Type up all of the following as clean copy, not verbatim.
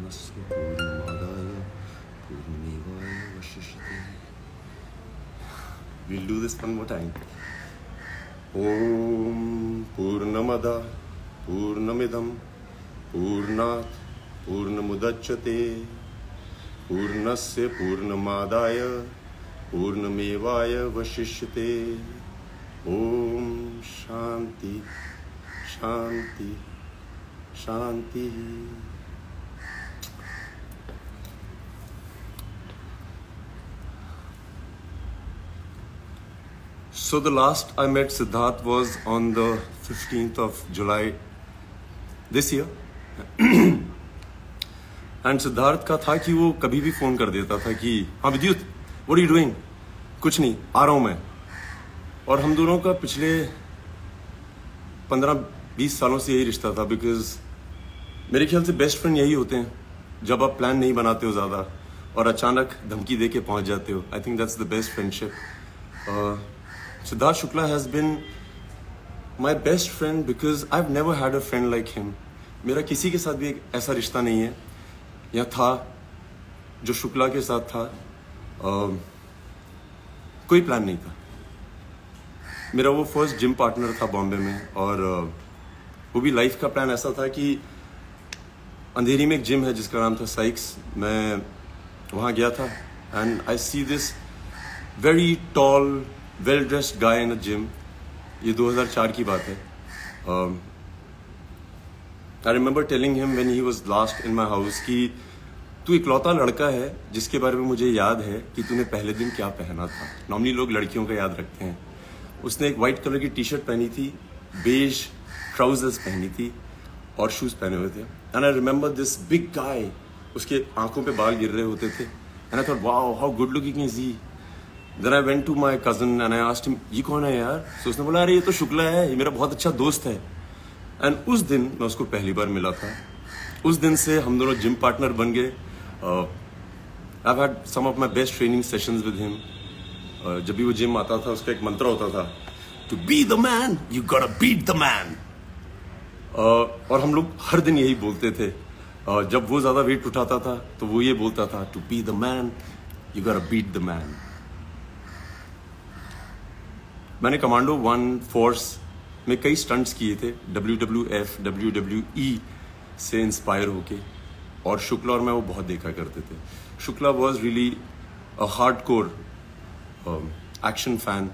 पूर्णस्य पूर्णमादाय पूर्णमेवावशिष्यते. We'll do this one more time. Om Purnamada Purnamidam Purnat Purnamudachyate Purnasya Purnamadaya Purnamevaya Vashishyate. Om Shanti Shanti Shanti. So the last I met Siddharth was on the 15th of July this year. And Siddharth का था कि वो कभी भी phone कर देता था कि हाँ विद्युत, what are you doing? कुछ नहीं, आ रहा हूँ मैं. और हम दोनों का पिछले 15-20 सालों से यही रिश्ता था, बिकॉज मेरे ख्याल से बेस्ट फ्रेंड यही होते हैं जब आप प्लान नहीं बनाते हो ज़्यादा और अचानक धमकी दे के पहुँच जाते हो. I think that's the best friendship. Siddharth Shukla has been my best friend because I've never had a friend like him. मेरा किसी के साथ भी एक ऐसा रिश्ता नहीं है या था जो शुक्ला के साथ था. कोई प्लान नहीं था. मेरा वो फर्स्ट जिम पार्टनर था बॉम्बे में, और वो भी लाइफ का प्लान ऐसा था कि अंधेरी में एक जिम है जिसका नाम था साइक्स. मैं वहाँ गया था and I see this very tall well dressed guy in a gym. ये 2004 की बात है. I remember telling him when he was last in my house कि तू इकलौता लड़का है जिसके बारे में मुझे याद है कि तूने पहले दिन क्या पहना था. नॉर्मली लोग लड़कियों का याद रखते हैं. उसने एक वाइट कलर की टी शर्ट पहनी थी, बेज ट्राउजर्स पहनी थी और शूज पहने हुए थे. And I remember this big guy. उसके आंखों पे बाल गिर रहे होते थे. And I thought wow how good looking is he. Then I went to my cousin and I asked him, ये कौन है यार? So उसने बोला अरे ये तो शुक्ला है, ये मेरा बहुत अच्छा दोस्त है. And उस दिन मैं उसको पहली बार मिला था. उस दिन से हम दोनों जिम पार्टनर बन गए. I've had some of my best training sessions with him. जब भी वो जिम आता था उसका एक मंत्र होता था, To be the man, you gotta beat the man. और हम लोग हर दिन यही बोलते थे. जब वो ज़्यादा वेट उठाता था तो वो ये बोलता था, To be the man, you gotta beat the man. मैंने कमांडो 1 फोर्स में कई स्टंट्स किए थे, WWF, WWE से इंस्पायर होके, और शुक्ला और मैं वो बहुत देखा करते थे. Shukla was really a hardcore action fan.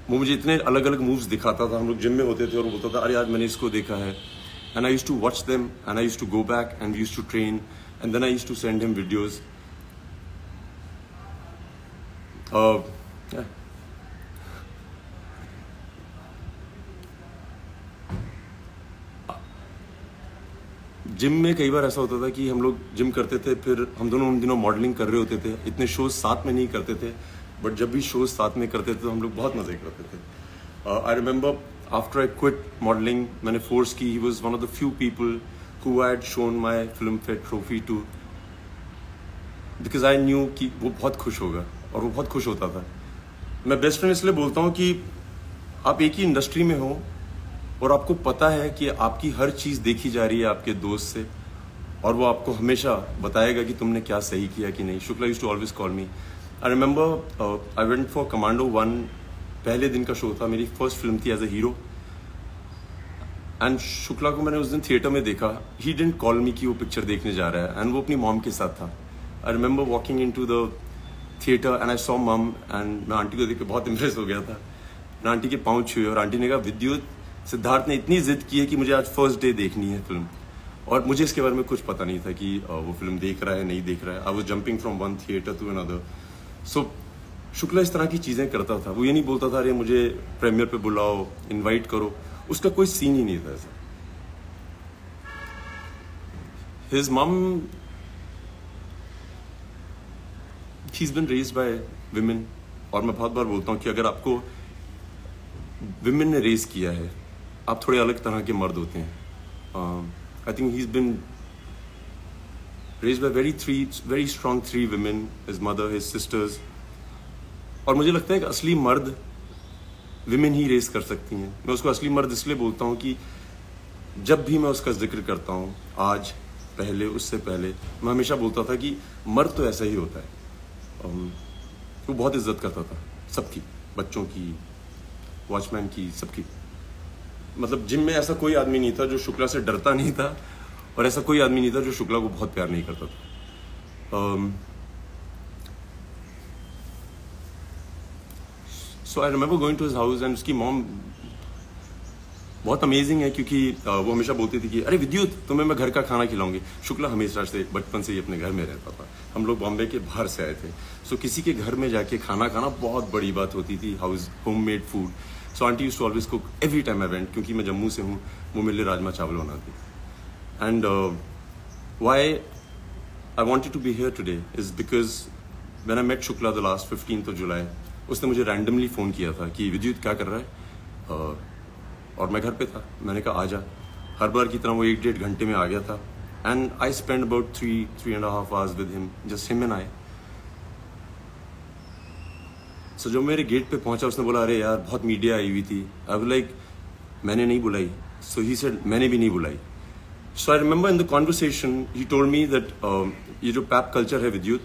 वो मुझे इतने अलग अलग मूव्स दिखाता था. हम लोग जिम में होते थे और बोलता था अरे आज मैंने इसको देखा है. And I used to watch them and I used to go back and we used to train and then I used to send him videos. Gym में कई बार ऐसा होता था कि हम लोग जिम करते थे, फिर हम दोनों उन दिनों मॉडलिंग कर रहे होते थे. इतने शोज साथ में नहीं करते थे, बट जब भी शोज साथ में करते थे तो हम लोग बहुत मजे करते थे. I remember after I quit modelling, मैंने फोर्स की. He was one of the few people who had shown my Filmfare trophy too, because I knew कि वो बहुत खुश होगा, और वो बहुत खुश होता था. मैं बेस्ट फ्रेंड इसलिए बोलता हूँ कि आप एक ही इंडस्ट्री में हो और आपको पता है कि आपकी हर चीज़ देखी जा रही है आपके दोस्त से, और वो आपको हमेशा बताएगा कि तुमने क्या सही किया कि नहीं. Shukla used to always call me. I remember I went for Commando 1. पहले दिन का शो था, मेरी फर्स्ट फिल्म थी as a hero. And Shukla को मैंने उस दिन थिएटर में देखा. ही डिडंट कॉल मी कि वो पिक्चर देखने जा रहा है, एंड वो अपनी मॉम के साथ था. I remember walking into the theatre and I saw mum, and मैं आंटी को देख के बहुत इम्प्रेस हो गया था. मैं आंटी के पाँव छुए और आंटी ने कहा विद्युत, सिद्धार्थ ने इतनी जिद की है कि मुझे आज फर्स्ट डे देखनी है फिल्म. और मुझे इसके बारे में कुछ पता नहीं था कि वो फिल्म देख रहा है नहीं देख रहा है. I was jumping from one theatre to another. So Shukla इस तरह की चीज़ें करता था. वो ये नहीं बोलता था अरे मुझे प्रीमियर पे बुलाओ, इनवाइट करो. उसका कोई सीन ही नहीं था ऐसा. His mum, he is been raised by women. और मैं बहुत बार बोलता हूँ कि अगर आपको विमेन ने रेज किया है, आप थोड़े अलग तरह के मर्द होते हैं. I think he is been raised bye very strong 3 women, his mother, his sisters. और मुझे लगता है कि असली मर्द विमेन ही रेज कर सकती हैं. मैं उसको असली मर्द इसलिए बोलता हूँ कि जब भी मैं उसका जिक्र करता हूँ, आज पहले, उससे पहले मैं हमेशा बोलता था कि मर्द तो ऐसा ही होता है। वो बहुत इज्जत करता था सबकी, बच्चों की, वॉचमैन की, सबकी। मतलब जिम में ऐसा कोई आदमी नहीं था जो शुक्ला से डरता नहीं था, और ऐसा कोई आदमी नहीं था जो शुक्ला को बहुत प्यार नहीं करता था। So I remember going to his house and उसकी मॉम बहुत अमेजिंग है, क्योंकि वो हमेशा बोलती थी कि अरे विद्युत, तुम्हें मैं घर का खाना खिलाऊंगी। शुक्ला हमेशा से बचपन से ही अपने घर में रहता था। हम लोग बॉम्बे के बाहर से आए थे, सो किसी के घर में जाके खाना खाना बहुत बड़ी बात होती थी, homemade food. So aunty used to always cook every time I went, क्योंकि मैं जम्मू से हूँ, वो मेरे लिए राजमा चावल बनाती। And why I wanted to be here today is because when I met Shukla the last 15th July, उसने मुझे रैंडमली फ़ोन किया था कि विद्युत क्या कर रहा है, और मैं घर पे था। मैंने कहा आजा। हर बार की तरह वो 1-1.5 घंटे में आ गया था। And I spend about 3.5 hours with him, just him and I. So जब मेरे गेट पे पहुंचा, उसने बोला अरे यार बहुत मीडिया आई हुई थी। आई वाज लाइक मैंने नहीं बुलाई। सो ही सेड मैंने भी नहीं बुलाई। So I remember in the conversation he told me that ये जो पैप कल्चर है Vidyut,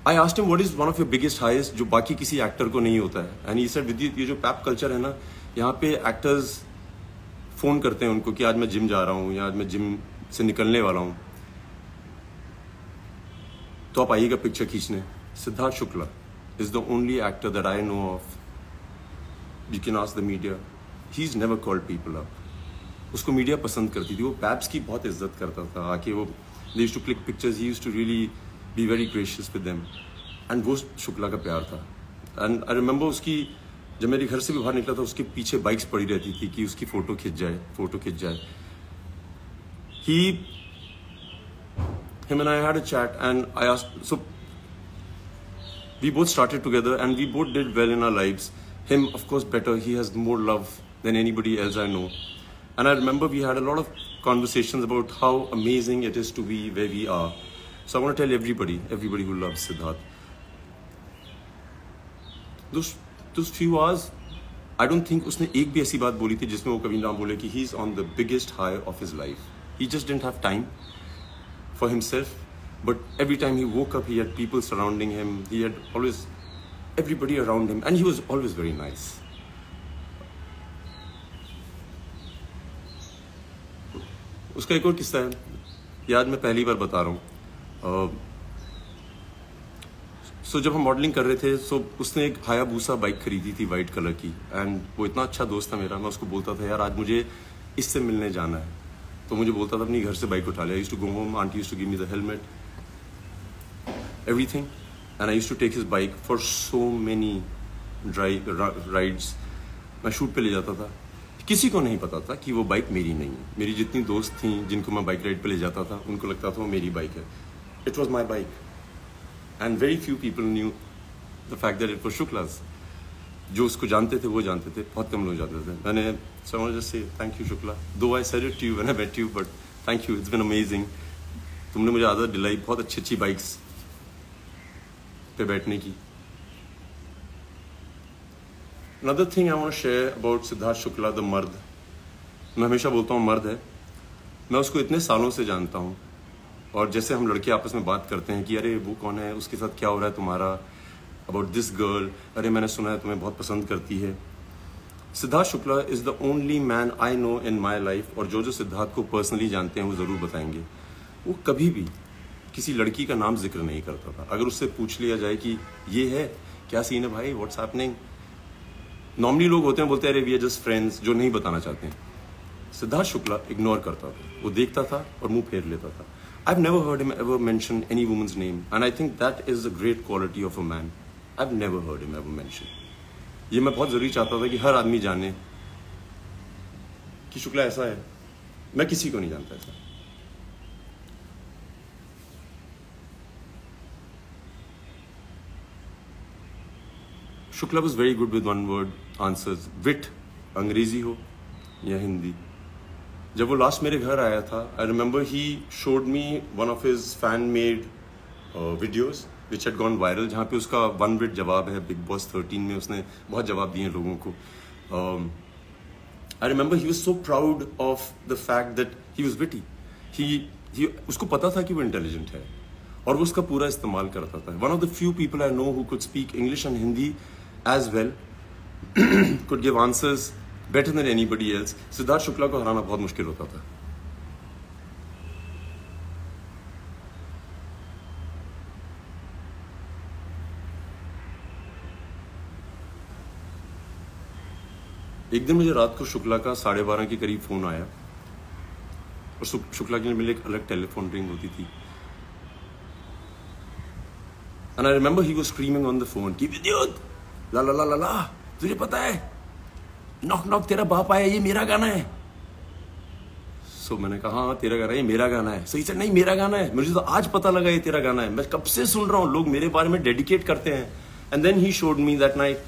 I asked him what is one of your biggest heist जो बाकी किसी एक्टर को नहीं होता है। एंड ही सेड विद्युत, ये जो पैप कल्चर है ना, यहाँ पे एक्टर्स फोन करते हैं उनको कि आज मैं जिम जा रहा हूँ या आज मैं जिम से निकलने वाला हूँ, तो आप आइएगा पिक्चर खींचने। Siddharth Shukla is the only actor that I know of, you can ask the media, he is never called people up. उसको मीडिया पसंद करती थी, वो पैप्स की बहुत इज्जत करता था। आके वो they used to click pictures, he used to really be very gracious with them. And वो शुक्ला का प्यार था। एंड आई रिमेंबर उसकी, जब मेरे घर से भी बाहर निकला था, उसके पीछे बाइक्स पड़ी रहती थी कि उसकी फोटो खिंच जाए। Him and I had a chat and I asked, so we both started together and we both did well in our lives. Him, of course, better. He has more love than anybody else I know. And I remember we had a lot of conversations about how amazing it is to be where we are. So I want to tell everybody who loves Siddharth, those few hours, I don't think उसने एक भी ऐसी बात बोली थी जिसमें वो कभी ना बोले कि he is on the biggest high of his life. He just didn't have time for himself, but every time he woke up, he had people surrounding him. He had always everybody around him, and he was always very nice. उसका एक और किस्सा है, याद मैं पहली बार बता रहा हूँ। सो जब हम मॉडलिंग कर रहे थे, सो उसने एक हायाबूसा बाइक खरीदी थी वाइट कलर की। एंड वो इतना अच्छा दोस्त था मेरा, मैं उसको बोलता था यार आज मुझे इससे मिलने जाना है, तो मुझे बोलता था अपनी घर से बाइक उठा ले। I used to go home, aunty used to give me the helmet, everything, and I used to take his bike for so many rides. मैं शूट पे ले जाता था, किसी को नहीं पता था कि वो बाइक मेरी नहीं है। मेरी जितनी दोस्त थी जिनको मैं बाइक राइड पे ले जाता था, उनको लगता था वो मेरी बाइक है। It was my bike. And very few people knew the fact that it was Shukla's. जो उसको जानते थे वो जानते थे, बहुत कम लोग जानते थे। मैंने so I want to just say thank you Shukla. Though I said it to you when I met you, but thank you. It's been amazing. तुमने मुझे आदत दिलाई बहुत अच्छी बाइक्स पे बैठने की। Another thing I want to share about Siddharth Shukla, the मर्द, मैं हमेशा बोलता हूँ मर्द है। मैं उसको इतने सालों से जानता हूँ, और जैसे हम लड़के आपस में बात करते हैं कि अरे वो कौन है, उसके साथ क्या हो रहा है तुम्हारा, अबाउट दिस गर्ल, अरे मैंने सुना है तुम्हें बहुत पसंद करती है। Siddharth Shukla is the only man I know in my life, और जो सिद्धार्थ को पर्सनली जानते हैं वो ज़रूर बताएंगे, वो कभी भी किसी लड़की का नाम जिक्र नहीं करता था। अगर उससे पूछ लिया जाए कि ये है क्या सीन है भाई, व्हाट्स हैपनिंग, नॉर्मली लोग होते हैं बोलते हैं अरे वी आर जस्ट फ्रेंड्स, जो नहीं बताना चाहते हैं। सिद्धार्थ शुक्ला इग्नोर करता था, वो देखता था और मुंह फेर लेता था। I've never heard him ever mention any woman's name, and I think that is a great quality of a man. I've never heard him ever mention. ये मैं बहुत जरूरी चाहता था कि हर आदमी जाने कि शुक्ला ऐसा है। मैं किसी को नहीं जानता ऐसा। Shukla was very good with one word answers. Wit, अंग्रेजी हो या हिंदी। जब वो लास्ट मेरे घर आया था, I remember he showed me one of his fan made videos which had gone viral, जहाँ पे उसका 1 विट जवाब है बिग बॉस 13 में। उसने बहुत जवाब दिए लोगों को। I remember he was so proud of the fact that he was witty. उसको पता था कि वो इंटेलिजेंट है और वो उसका पूरा इस्तेमाल करता था. One of the few people I know who could speak English and Hindi as well, could give answers better than anybody else. Siddharth Shukla को हराना बहुत मुश्किल होता था. एक दिन मुझे रात को शुक्ला का 12:30 के करीब फोन आया और शुक्ला के लिए मेरे एक अलग टेलीफोन रिंग होती थी. And I remember he was screaming on the phone कि विद्युत ला ला ला ला ला, तुझे पता है नॉक नॉक तेरा बाप आया, ये मेरा गाना है. सो मैंने कहा हाँ तेरा गाना है, ये मेरा गाना है. सही से नहीं मेरा गाना है, मुझे तो आज पता लगा ये तेरा गाना है, मैं कब से सुन रहा हूँ, लोग मेरे बारे में डेडिकेट करते हैं. And then he showed me that night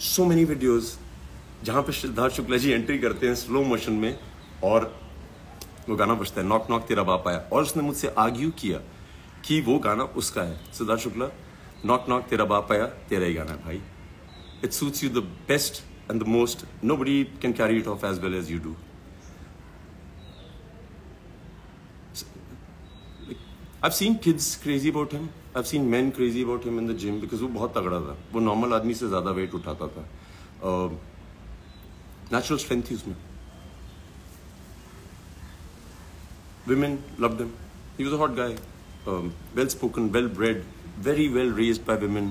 so many videos जहां पे सिद्धार्थ शुक्ला जी एंट्री करते हैं स्लो मोशन में और वो गाना बजता है नॉक नॉक तेरा बाप आया. और उसने मुझसे आर्ग्यू किया कि वो गाना उसका है. सिद्धार्थ शुक्ला, नॉक नॉक तेरा बाप आया तेरा ही गाना है भाई. It suits you the best and the most. Nobody can carry it off as well as you do. I've seen kids crazy about him. I've seen men crazy about him in the gym because वो बहुत तगड़ा था. वो normal आदमी से ज्यादा wait उठाता था. नेचुरल स्ट्रेंथ थी उसमें. Women loved him. He was a hot guy. Well spoken, well bred, very well raised by women.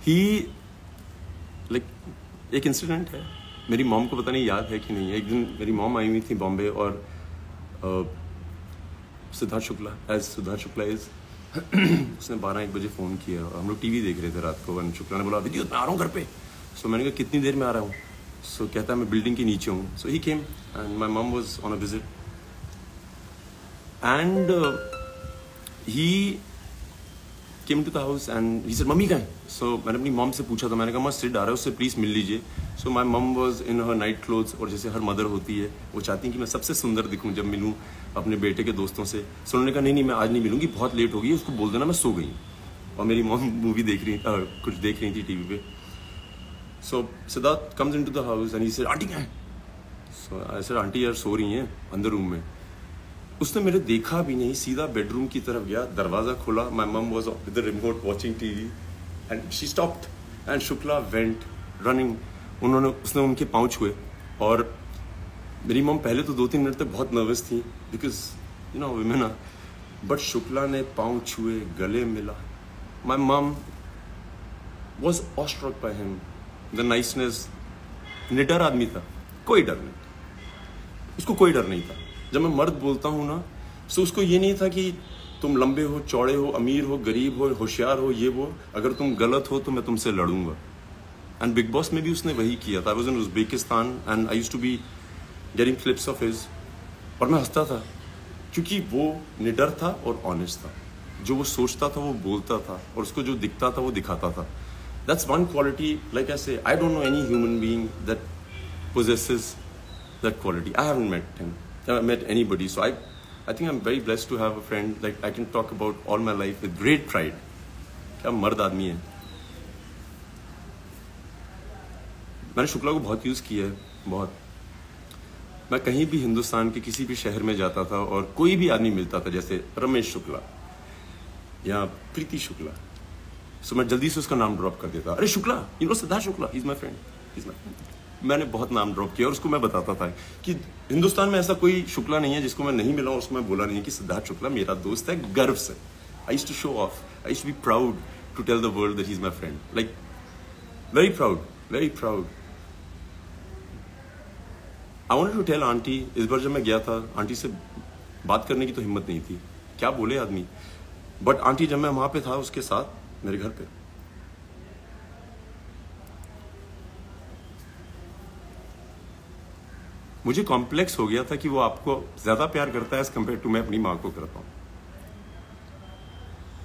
He like एक इंसिडेंट है, मेरी मॉम को पता नहीं याद है कि नहीं. एक दिन मेरी मॉम आई हुई थी बॉम्बे और सिद्धार्थ शुक्ला एज सिद्धार्थ शुक्ला इज उसने 12-1 बजे फ़ोन किया और हम लोग टीवी देख रहे थे रात को. और शुक्ला ने बोला विद्युत मैं आ रहा हूँ घर पे. सो मैंने कहा कितनी देर में आ रहा हूँ. सो कहता है मैं बिल्डिंग के नीचे हूँ. So he came and my mom was on a visit and he came to the house and he said मम्मी कहाँ है. सो मैंने अपनी मॉम से पूछा था, मैंने कहा मस्त सिड आ रहा है, उससे प्लीज़ मिल लीजिए. So my mom was in her night clothes और जैसे हर मदर होती है वो चाहती है कि मैं सबसे सुंदर दिखूं जब मिलूं अपने बेटे के दोस्तों से. सो उन्होंने कहा नहीं मैं आज नहीं मिलूंगी, बहुत लेट हो गई, उसको बोल देना मैं सो गई. और मेरी मॉम मूवी देख रही कुछ देख रही थी टीवी पे. So Siddharth comes into the house and he said aunty कहाँ है. सो आई सेड आंटी यार सो रही हैं अंदर रूम में. उसने मेरे देखा भी नहीं, सीधा बेडरूम की तरफ गया, दरवाजा खोला. माई mum was with the remote watching TV and she stopped and Shukla went running. उसने उनके पाँव छुए और मेरी मम पहले तो 2-3 मिनट तक बहुत नर्वस थी because you know women are. But Shukla ने पाँव छुए, गले मिला. My mum was awestruck by him, the niceness. निडर आदमी था, कोई डर नहीं, उसको कोई डर नहीं था. जब मैं मर्द बोलता हूँ ना तो उसको ये नहीं था कि तुम लंबे हो, चौड़े हो, अमीर हो, गरीब हो, होशियार हो, ये वो, अगर तुम गलत हो तो मैं तुमसे लड़ूंगा. एंड बिग बॉस में भी उसने वही किया था. I was in Uzbekistan and I used to be getting clips of his और मैं हंसता था क्योंकि वो निडर था और ऑनेस्ट था. जो वो सोचता था वो बोलता था और उसको जो दिखता था वो दिखाता था. That's one quality. Like I say I don't know any human being that possesses that quality. I haven't met him. I haven't met anybody. So I think I'm very blessed to have a friend like I can talk about all my life with great pride. क्या मर्द आदमी है. मैंने शुक्ला को बहुत use किया है, बहुत. मैं कहीं भी हिंदुस्तान के किसी भी शहर में जाता था और कोई भी आदमी मिलता था जैसे रमेश शुक्ला या प्रीति शुक्ला, सो मैं जल्दी से उसका नाम ड्रॉप कर देता. अरे Shukla, you know Siddharth Shukla, he is my friend, he is my friend. मैंने बहुत नाम ड्रॉप किया और उसको मैं बताता था कि हिंदुस्तान में ऐसा कोई शुक्ला नहीं है जिसको मैं नहीं मिला हूं. उसको मैं बोला नहीं कि सिद्धार्थ शुक्ला मेरा दोस्त है, गर्व से. I used to show off, I used to be proud to tell the world that he is my friend. Like very proud, very proud. I wanted to tell aunty. इस बार जब मैं गया था आंटी से बात करने की तो हिम्मत नहीं थी, क्या बोले आदमी. बट आंटी जब मैं वहां पे था उसके साथ मेरे घर पे, मुझे कॉम्प्लेक्स हो गया था कि वो आपको ज्यादा प्यार करता है एज कम्पेयर टू मैं अपनी माँ को करता हूँ.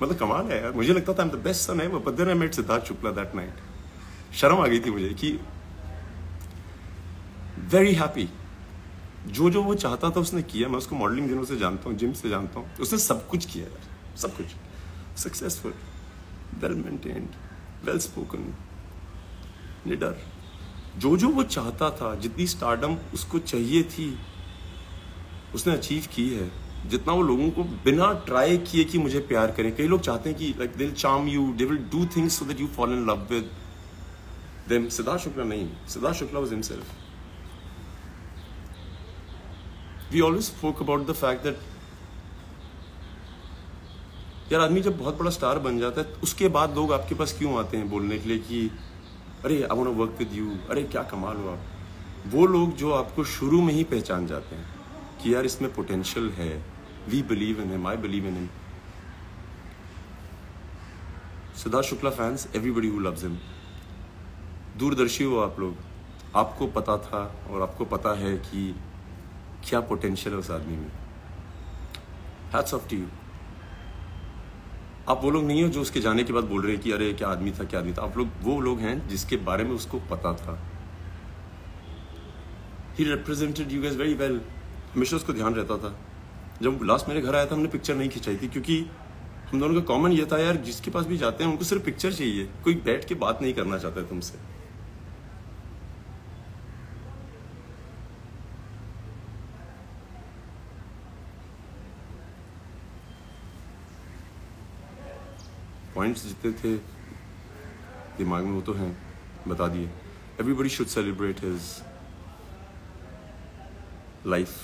मतलब कमाल है यार. मुझे लगता था I am the best son ever, but then I met Siddharth Shukla that night. शर्म आ गई थी मुझे कि वेरी हैप्पी. जो वो चाहता था उसने किया. मैं उसको मॉडलिंग दिनों से जानता हूँ, जिम से जानता हूँ. उसने सब कुछ किया यार, सब कुछ. Successful, well maintained, well spoken, निडर, जो वो चाहता था, जितनी स्टारडम उसको चाहिए थी, उसने अचीव की है। जितना वो लोगों को बिना ट्राई किए कि मुझे प्यार करें, कई लोग चाहते हैं कि like they will charm you, they will do things so that you fall in love with them. Siddharth Shukla नहीं, Siddharth Shukla was himself. We always spoke about the fact that यार आदमी जब बहुत बड़ा स्टार बन जाता है उसके बाद लोग आपके पास क्यों आते हैं बोलने के लिए कि अरे I want to work with you, अरे क्या कमाल हो आप। वो लोग जो आपको शुरू में ही पहचान जाते हैं कि यार इसमें पोटेंशियल है, we believe in him, I believe in him. Siddharth Shukla fans, everybody who loves him, दूरदर्शी हो आप लोग, आपको पता था और आपको पता है कि क्या पोटेंशियल है उस आदमी में। Hats off to you. आप वो लोग नहीं हो जो उसके जाने के बाद बोल रहे हैं कि अरे क्या आदमी था, क्या आदमी था। आप लोग वो लोग हैं जिसके बारे में उसको पता था। He represented you guys very well। हमेशा उसको ध्यान रहता था। जब लास्ट मेरे घर आया था हमने पिक्चर नहीं खिंचाई थी क्योंकि हम दोनों का कॉमन ये था यार जिसके पास भी जाते हैं उनको सिर्फ पिक्चर चाहिए, कोई बैठ के बात नहीं करना चाहता है तुमसे। पॉइंट्स जितने थे दिमाग में वो तो हैं, बता दिए। Everybody should celebrate his life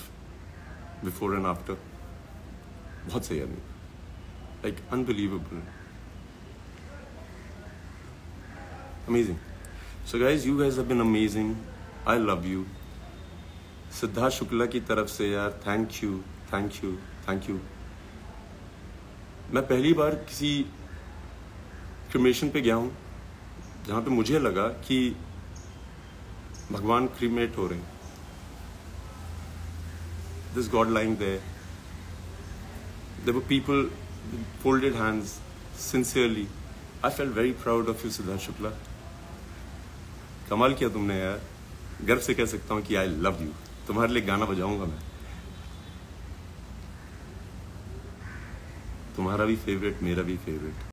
before and after. बहुत सही आदमी, like unbelievable, amazing. So guys, you guys have been amazing, I love you. Siddharth Shukla की तरफ से यार thank you, thank you, thank you. मैं पहली बार किसी क्रिमेशन पे गया हूँ जहाँ पे मुझे लगा कि भगवान क्रीमेट हो रहे हैं। This god lying there, there were people folded hands sincerely. I felt very proud of you Siddharth Shukla. कमाल किया तुमने यार, गर्व से कह सकता हूँ कि आई लव यू। तुम्हारे लिए गाना बजाऊंगा मैं, तुम्हारा भी फेवरेट, मेरा भी फेवरेट।